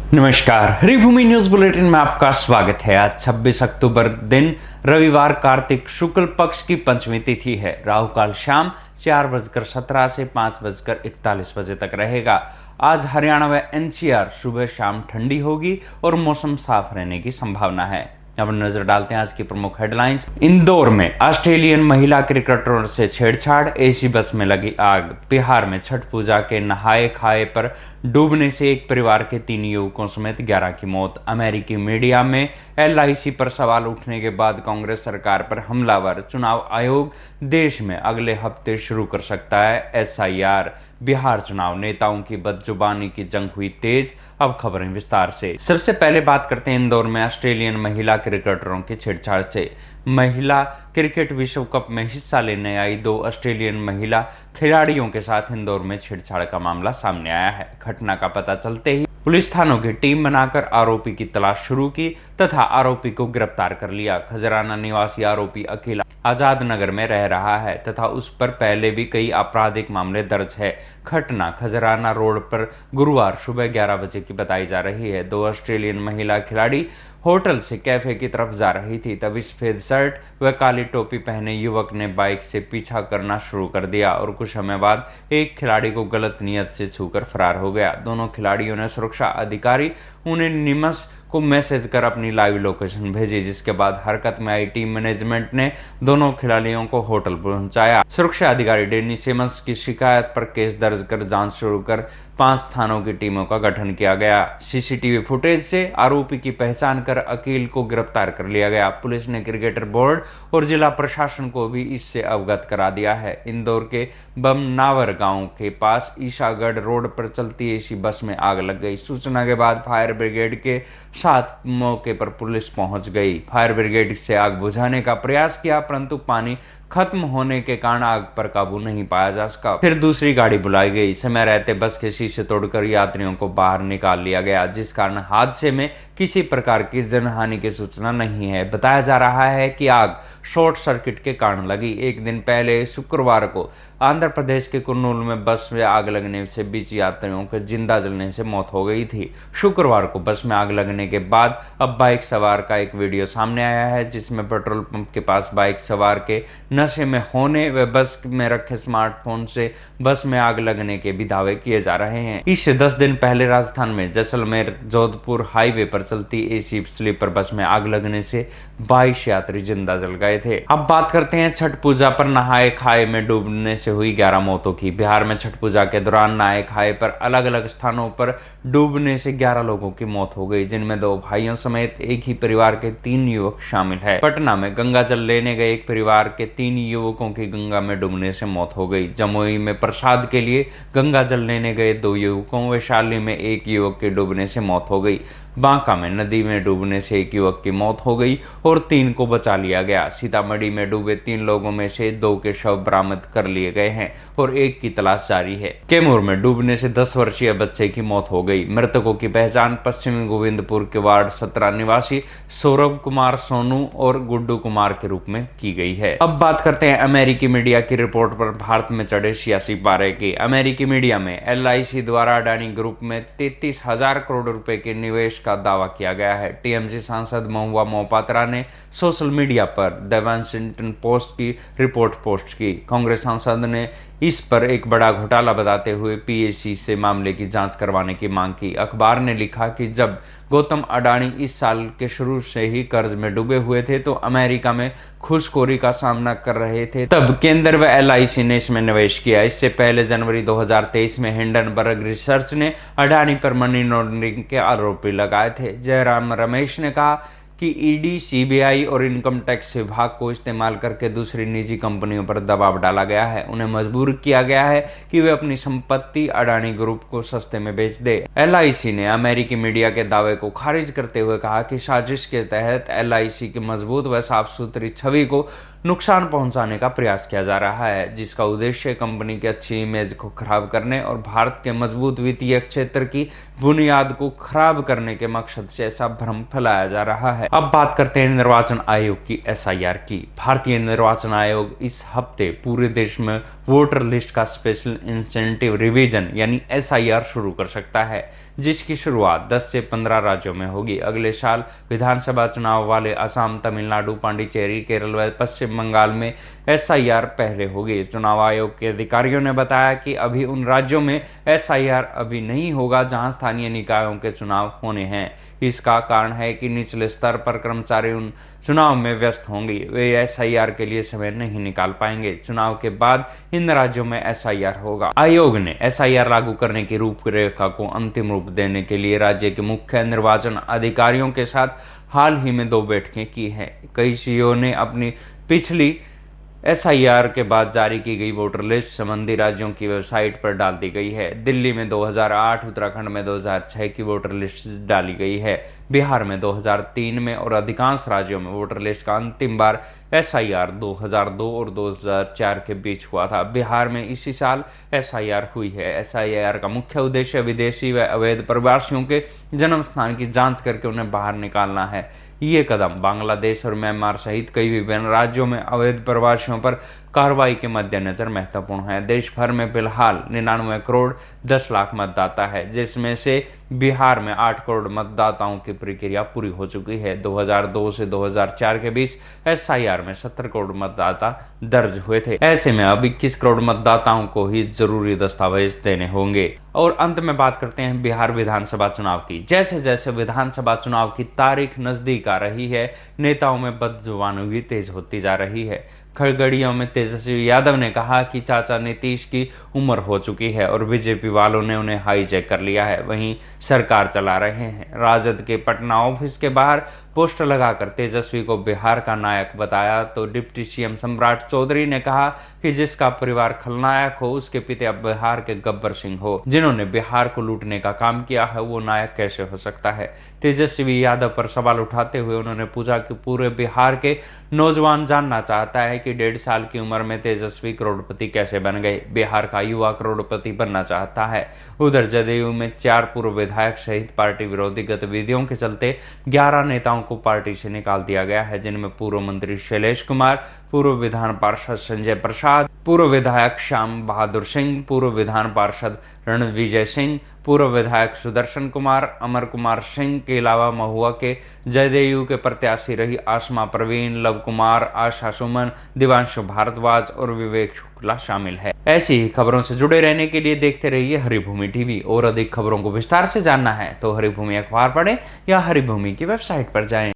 नमस्कार, Haribhoomi news bulletin में आपका स्वागत है। आज 26 अक्टूबर दिन रविवार कार्तिक शुक्ल पक्ष की पंचमी तिथि है। राहु काल शाम 4:17 से 5:41 बजे तक रहेगा। आज हरियाणा व एनसीआर सुबह शाम ठंडी होगी और मौसम साफ रहने की संभावना है। अब नजर डालते हैं आज की प्रमुख हेडलाइंस। इंदौर में ऑस्ट्रेलियन महिला क्रिकेटरों से छेड़छाड़, एसी बस में लगी आग। बिहार में छठ पूजा के नहाए खाए पर डूबने से एक परिवार के 3 युवकों समेत 11 की मौत। अमेरिकी मीडिया में एलआईसी पर सवाल उठने के बाद कांग्रेस सरकार पर हमलावर। चुनाव आयोग देश में अगले हफ्ते शुरू कर सकता है एसआईआर। बिहार चुनाव, नेताओं की बदजुबानी की जंग हुई तेज। अब खबरें विस्तार से। सबसे पहले बात करते हैं इंदौर में ऑस्ट्रेलियन महिला क्रिकेटरों की छेड़छाड़ से। महिला क्रिकेट विश्व कप में हिस्सा लेने आई 2 ऑस्ट्रेलियन महिला खिलाड़ियों के साथ इंदौर में छेड़छाड़ का मामला सामने आया है। घटना का पता चलते ही पुलिस थानों की टीम बनाकर आरोपी की तलाश शुरू की तथा आरोपी को गिरफ्तार कर लिया। खजराना निवासी आरोपी अखिल आजाद नगर में रह रहा है तथा उस पर पहले भी कई आपराधिक मामले दर्ज है। घटना खजराना रोड पर गुरुवार सुबह 11 बजे की बताई जा रही है। 2 ऑस्ट्रेलियन महिला खिलाड़ी होटल से कैफे की तरफ जा रही थी, तभी सफेद शर्ट व काली टोपी पहने युवक ने बाइक से पीछा करना शुरू कर दिया और कुछ समय बाद एक खिलाड़ी को गलत नियत से छूकर फरार हो गया। दोनों खिलाड़ियों ने सुरक्षा अधिकारी उन्हें निमस को मैसेज कर अपनी लाइव लोकेशन भेजी, जिसके बाद हरकत में आई टीम मैनेजमेंट ने दोनों खिलाड़ियों को होटल पहुंचाया। सुरक्षा अधिकारी डेनी सिमस की शिकायत पर केस दर्ज कर जांच शुरू कर 5 थानों की टीमों का गठन किया गया। सीसीटीवी फुटेज से आरोपी की पहचान कर अकील को गिरफ्तार कर लिया गया। पुलिस ने क्रिकेटर बोर्ड और जिला प्रशासन को भी इससे अवगत करा दिया है। इंदौर के बमनावर गांव के पास ईशागढ़ रोड पर चलती एसी बस में आग लग गई। सूचना के बाद फायर ब्रिगेड के साथ मौके पर पुलिस पहुंच गई। फायर ब्रिगेड से आग बुझाने का प्रयास किया, परंतु पानी खत्म होने के कारण आग पर काबू नहीं पाया जा सका। फिर दूसरी गाड़ी बुलाई गई। समय रहते बस के शीशे तोड़कर यात्रियों को बाहर निकाल लिया गया, जिस कारण हादसे में किसी प्रकार की जनहानि की सूचना नहीं है। बताया जा रहा है कि आग शॉर्ट सर्किट के कारण लगी। एक दिन पहले शुक्रवार को आंध्र प्रदेश के कुर्नूल में बस में आग लगने से 20 यात्रियों के जिंदा जलने से मौत हो गई थी। शुक्रवार को बस में आग लगने के बाद अब बाइक सवार का एक वीडियो सामने आया है, जिसमें पेट्रोल पंप के पास बाइक सवार के नशे में होने व बस में रखे स्मार्टफोन से बस में आग लगने के भी दावे किए जा रहे हैं। इससे 10 दिन पहले राजस्थान में जैसलमेर जोधपुर हाईवे पर चलती एसी स्लीपर बस में आग लगने से 22 यात्री जिंदा जल गए थे। अब बात करते हैं छठ पूजा पर नहाए खाए में डूबने से हुई 11 मौतों की। बिहार में छठ पूजा के दौरान नहाए खाए पर अलग अलग स्थानों पर डूबने से 11 लोगों की मौत हो गई, जिनमें 2 भाइयों समेत एक ही परिवार के 3 युवक शामिल है। पटना में गंगा जल लेने गए एक परिवार के 3 युवकों की गंगा में डूबने से मौत हो गई। जमुई में प्रसाद के लिए गंगा जल लेने गए 2 युवकों, वैशाली में एक युवक के डूबने से मौत हो गई। बांका में नदी में डूबने से एक युवक की मौत हो गई और 3 को बचा लिया गया। सीतामढ़ी में डूबे 3 लोगों में से 2 के शव बरामद कर लिए गए हैं और एक की तलाश जारी है। कैमूर में डूबने से 10 वर्षीय बच्चे की मौत हो गई। मृतकों की पहचान पश्चिमी गोविंदपुर के वार्ड 17 निवासी सौरभ कुमार सोनू और गुड्डू कुमार के रूप में की गई है। अब बात करते हैं अमेरिकी मीडिया की रिपोर्ट पर भारत में चढ़े 86 पारे की। अमेरिकी मीडिया में एलआईसी द्वारा अडानी ग्रुप में 33,000 करोड़ रुपए के निवेश का दावा किया गया है। टीएमसी सांसद महुआ मोहपात्रा ने सोशल मीडिया पर द वाशिंगटन पोस्ट की रिपोर्ट पोस्ट की। कांग्रेस सांसद ने इस पर एक बड़ा घोटाला बताते हुए पीएसी से मामले की जांच करवाने की मांग की। अखबार ने लिखा कि जब गौतम अडानी इस साल के शुरू से ही कर्ज में डूबे हुए थे तो अमेरिका में घूसखोरी का सामना कर रहे थे, तब केंद्र व एलआईसी ने इसमें निवेश किया। इससे पहले जनवरी 2023 में हिंडनबर्ग रिसर्च ने अडानी पर मनी लॉन्ड्रिंग के आरोप लगाए थे। जयराम रमेश ने कहा कि ईडी, सीबीआई और इनकम टैक्स विभाग को इस्तेमाल करके दूसरी निजी कंपनियों पर दबाव डाला गया है। उन्हें मजबूर किया गया है कि वे अपनी संपत्ति अडानी ग्रुप को सस्ते में बेच दे। एलआईसी ने अमेरिकी मीडिया के दावे को खारिज करते हुए कहा कि साजिश के तहत एलआईसी की मजबूत व साफ सुथरी छवि को नुकसान पहुंचाने का प्रयास किया जा रहा है, जिसका उद्देश्य कंपनी की अच्छी इमेज को खराब करने और भारत के मजबूत वित्तीय क्षेत्र की बुनियाद को खराब करने के मकसद से ऐसा भ्रम फैलाया जा रहा है। अब बात करते हैं निर्वाचन आयोग की एसआईआर की। भारतीय निर्वाचन आयोग इस हफ्ते पूरे देश में वोटर लिस्ट का स्पेशल इंसेंटिव रिवीजन यानी SIR शुरू कर सकता है, जिसकी शुरुआत 10 से 15 राज्यों में होगी। अगले साल विधानसभा चुनाव वाले असम, तमिलनाडु, पांडिचेरी, केरल व पश्चिम बंगाल में SIR पहले होगी। चुनाव आयोग के अधिकारियों ने बताया कि अभी उन राज्यों में SIR अभी नहीं होगा जहां स्थानीय निकायों के चुनाव होने हैं। इसका कारण है कि निचले स्तर पर कर्मचारी उन चुनाव में व्यस्त होंगे, वे SIR के लिए समय नहीं निकाल पाएंगे। चुनाव के बाद इन राज्यों में SIR होगा। आयोग ने SIR लागू करने की रूपरेखा को अंतिम रूप देने के लिए राज्य के मुख्य निर्वाचन अधिकारियों के साथ हाल ही में 2 बैठकें की हैं। कई सीईओ ने अपनी पिछली SIR के बाद जारी की गई वोटर लिस्ट संबंधी राज्यों की वेबसाइट पर डाल दी गई है। दिल्ली में 2008, उत्तराखंड में 2006 की वोटर लिस्ट डाली गई है। बिहार में 2003 में और अधिकांश राज्यों में वोटर लिस्ट का अंतिम बार SIR 2002 और 2004 के बीच हुआ था। बिहार में इसी साल SIR हुई है। SIR का मुख्य उद्देश्य विदेशी व अवैध प्रवासियों के जन्म स्थान की जांच करके उन्हें बाहर निकालना है। ये कदम बांग्लादेश और म्यांमार सहित कई विभिन्न राज्यों में अवैध प्रवासियों पर कार्रवाई के मद्देनजर महत्वपूर्ण है। देश भर में फिलहाल 99 करोड़ 10 लाख मतदाता है, जिसमें से बिहार में 8 करोड़ मतदाताओं की प्रक्रिया पूरी हो चुकी है। 2002 से 2004 के बीच SIR में 70 करोड़ मतदाता दर्ज हुए थे। ऐसे में अब 21 करोड़ मतदाताओं को ही जरूरी दस्तावेज देने होंगे। और अंत में बात करते हैं बिहार विधानसभा चुनाव की। जैसे जैसे विधानसभा चुनाव की तारीख नजदीक आ रही है, नेताओं में बदजुबानी भी तेज होती जा रही है। खगड़िया में तेजस्वी यादव ने कहा कि चाचा नीतीश की उम्र हो चुकी है और बीजेपी वालों ने उन्हें हाईजैक कर लिया है, वहीं सरकार चला रहे हैं। राजद के पटना ऑफिस के बाहर पोस्टर लगाकर तेजस्वी को बिहार का नायक बताया तो डिप्टी CM सम्राट चौधरी ने कहा कि जिसका परिवार खलनायक हो उसके पिता बिहार के गब्बर सिंह हो, जिन्होंने बिहार को लूटने का काम किया है, वो नायक कैसे हो सकता है। तेजस्वी यादव पर सवाल उठाते हुए उन्होंने पूछा कि पूरे बिहार के नौजवान जानना चाहता है कि 1.5 साल की उम्र में तेजस्वी करोड़पति कैसे बन गए। बिहार का युवा करोड़पति बनना चाहता है। उधर जदयू में 4 पूर्व विधायक सहित पार्टी विरोधी गतिविधियों के चलते 11 नेताओं को पार्टी से निकाल दिया गया है, जिनमें पूर्व मंत्री शैलेश कुमार, पूर्व विधान पार्षद संजय प्रसाद, पूर्व विधायक श्याम बहादुर सिंह, पूर्व विधान पार्षद रणविजय सिंह, पूर्व विधायक सुदर्शन कुमार, अमर कुमार सिंह के अलावा महुआ के जदयू के प्रत्याशी रही आसमा प्रवीण, लव कुमार, आशा सुमन, दिवांशु भारद्वाज और विवेक शुक्ला शामिल है। ऐसी ही खबरों से जुड़े रहने के लिए देखते रहिए हरिभूमि टीवी। और अधिक खबरों को विस्तार से जानना है तो हरिभूमि अखबार पढ़ें या हरिभूमि की वेबसाइट पर जाएं।